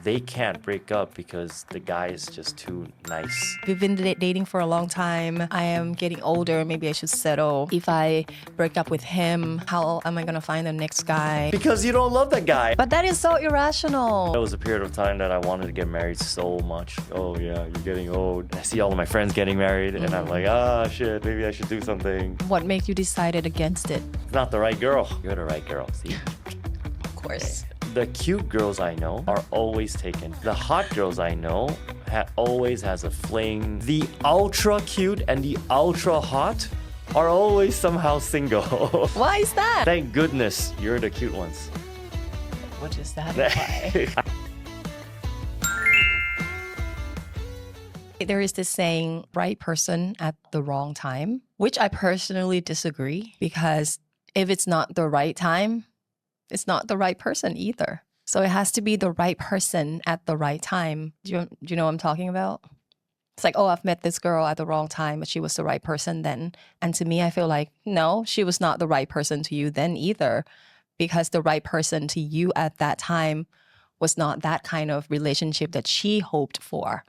they can't break up because the guy is just too nice. We've been dating for a long time. I am getting older. Maybe I should settle. If I break up with him, how am I going to find the next guy? Because you don't love that guy. But that is so irrational. There was a period of time that I wanted to get married so much. Oh yeah, you're getting old. I see all of my friends getting married and I'm like, shit, maybe I should do something. What made you decided against it? It's not the right girl. You're the right girl, see? Of course. The cute girls I know are always taken. The hot girls I know always has a fling. The ultra cute and the ultra hot are always somehow single. Why is that? Thank goodness you're the cute ones. What does that imply? There is this saying, right person at the wrong time, which I personally disagree because if it's not the right time, it's not the right person either. So it has to be the right person at the right time. Do you know what I'm talking about? It's like, oh, I've met this girl at the wrong time, but she was the right person then. And to me, I feel like, no, she was not the right person to you then either, because the right person to you at that time was not that kind of relationship that she hoped for.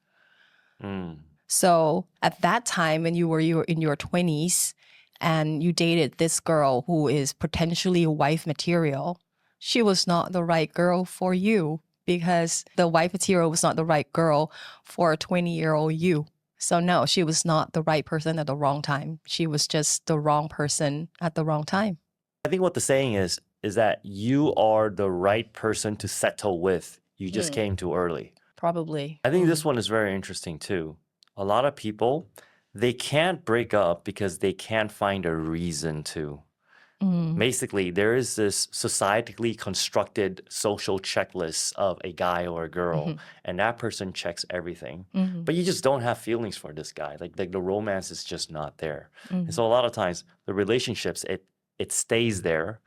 So at that time, when you were in your 20s and you dated this girl who is potentially wife material, she was not the right girl for you because the wife material was not the right girl for a 20-year-old you. So no, she was not the right person at the wrong time. She was just the wrong person at the wrong time. I think what the saying is that you are the right person to settle with. You just came too early. Probably. I think this one is very interesting too. A lot of people, they can't break up because they can't find a reason to. Basically, there is this societally constructed social checklist of a guy or a girl, and that person checks everything. But you just don't have feelings for this guy. Like the romance is just not there. And so a lot of times, the relationships, it stays there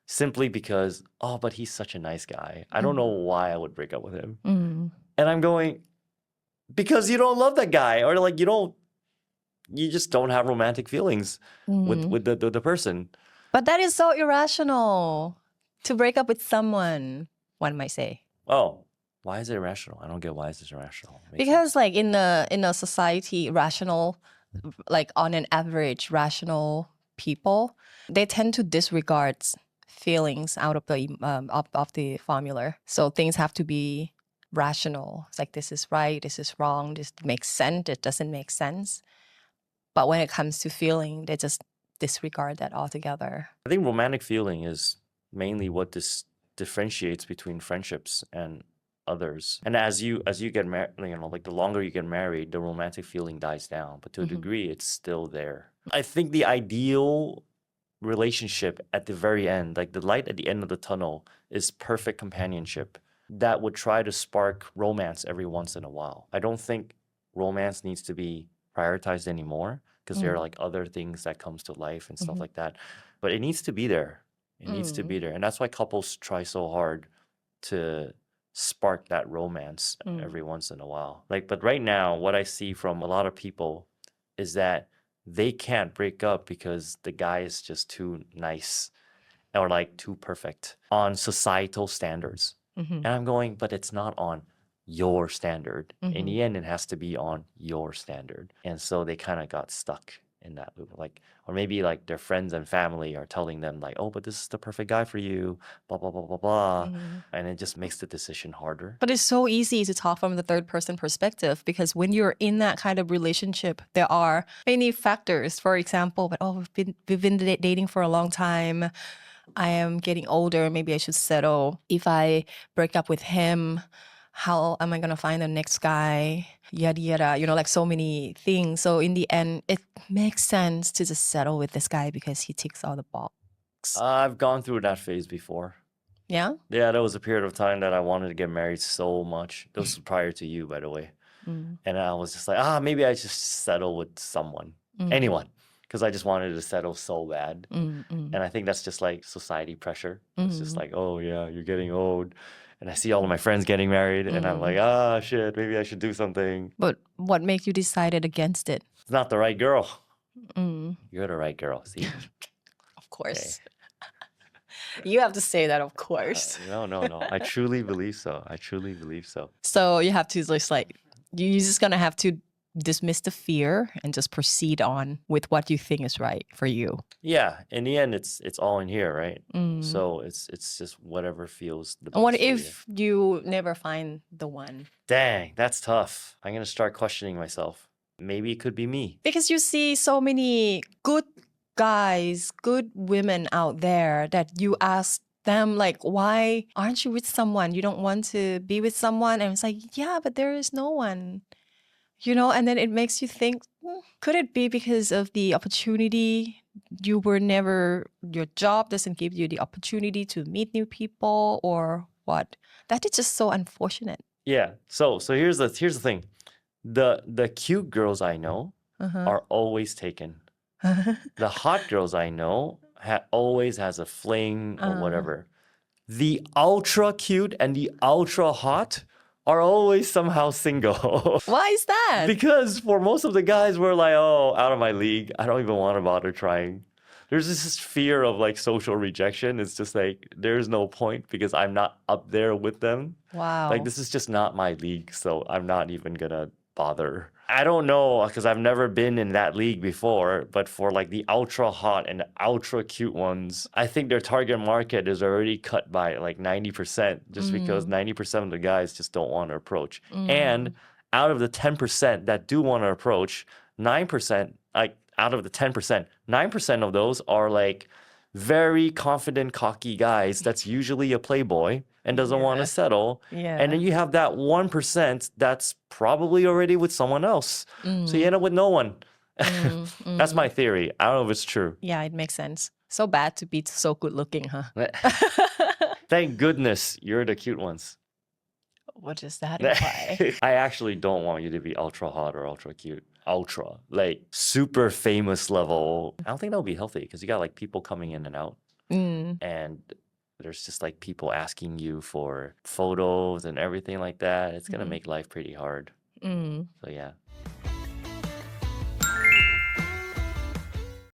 simply because, oh, but he's such a nice guy. I don't know why I would break up with him. And I'm going, because you don't love that guy, or like you just don't have romantic feelings with the person. But that is so irrational to break up with someone, one might say. Oh, why is it irrational? I don't get why is this irrational. Because like in a society, rational, like on an average, rational people, they tend to disregard feelings out of the formula. So things have to be rational. It's like, this is right, this is wrong, this makes sense, it doesn't make sense. But when it comes to feeling, they just disregard that altogether. I think romantic feeling is mainly what differentiates between friendships and others. And as you get married, like the longer you get married, the romantic feeling dies down. But to a degree, it's still there. I think the ideal relationship at the very end, like the light at the end of the tunnel, is perfect companionship that would try to spark romance every once in a while. I don't think romance needs to be prioritized anymore because there are like other things that comes to life and stuff like that. But it needs to be there. It needs to be there. And that's why couples try so hard to spark that romance every once in a while. But right now, what I see from a lot of people is that they can't break up because the guy is just too nice or like too perfect on societal standards. And I'm going, but it's not on your standard. In the end, it has to be on your standard. And so they kind of got stuck in that loop. Or maybe like their friends and family are telling them like, oh, but this is the perfect guy for you, blah, blah, blah, blah, blah. And it just makes the decision harder. But it's so easy to talk from the third person perspective because when you're in that kind of relationship, there are many factors. For example, we've been dating for a long time. I am getting older. Maybe I should settle. If I break up with him, how am I going to find the next guy? Yada, yada, like so many things. So in the end, it makes sense to just settle with this guy because he ticks all the boxes. I've gone through that phase before. Yeah? Yeah, there was a period of time that I wanted to get married so much. This was prior to you, by the way. And I was just like, maybe I just settle with someone, anyone, because I just wanted to settle so bad. And I think that's just like society pressure. It's just like, oh yeah, you're getting old. And I see all of my friends getting married and I'm like, shit, maybe I should do something. But what made you decided against it? It's not the right girl. You're the right girl, see? Of course. You have to say that, of course. No. I truly believe so. I truly believe so. So you have to just like, you're just gonna have to dismiss the fear and just proceed on with what you think is right for you. Yeah, in the end, it's all in here, right? Mm. So it's just whatever feels the And what best for you. if you never find the one? Dang, that's tough. I'm gonna start questioning myself. Maybe it could be me. Because you see so many good guys, good women out there that you ask them like, why aren't you with someone? You don't want to be with someone? And it's like, yeah, but there is no one. You know, and then it makes you think, could it be because of the opportunity? You were never, your job doesn't give you the opportunity to meet new people, or what? That is just so unfortunate. Yeah. So here's the thing. The cute girls I know are always taken. The hot girls I know always has a fling or whatever. The ultra cute and the ultra hot are always somehow single. Why is that? Because for most of the guys, we're like, oh, out of my league. I don't even want to bother trying. There's this fear of like social rejection. It's just like, there's no point because I'm not up there with them. Wow. Like, this is just not my league. So I'm not even gonna bother. I don't know because I've never been in that league before, but for like the ultra hot and the ultra cute ones, I think their target market is already cut by like 90% just because 90% of the guys just don't want to approach. And out of the 10% that do want to approach, 9%, like out of the 10%, 9% of those are like very confident, cocky guys that's usually a playboy and doesn't want to settle. Yeah. And then you have that 1% that's probably already with someone else. So you end up with no one. That's my theory. I don't know if it's true. Yeah, it makes sense. So bad to be so good looking, huh? Thank goodness you're the cute ones. What does that imply? I actually don't want you to be ultra hot or ultra cute. Ultra, like super famous level. I don't think that would be healthy because you got like people coming in and out. And there's just like people asking you for photos and everything like that. It's going to make life pretty hard. So yeah.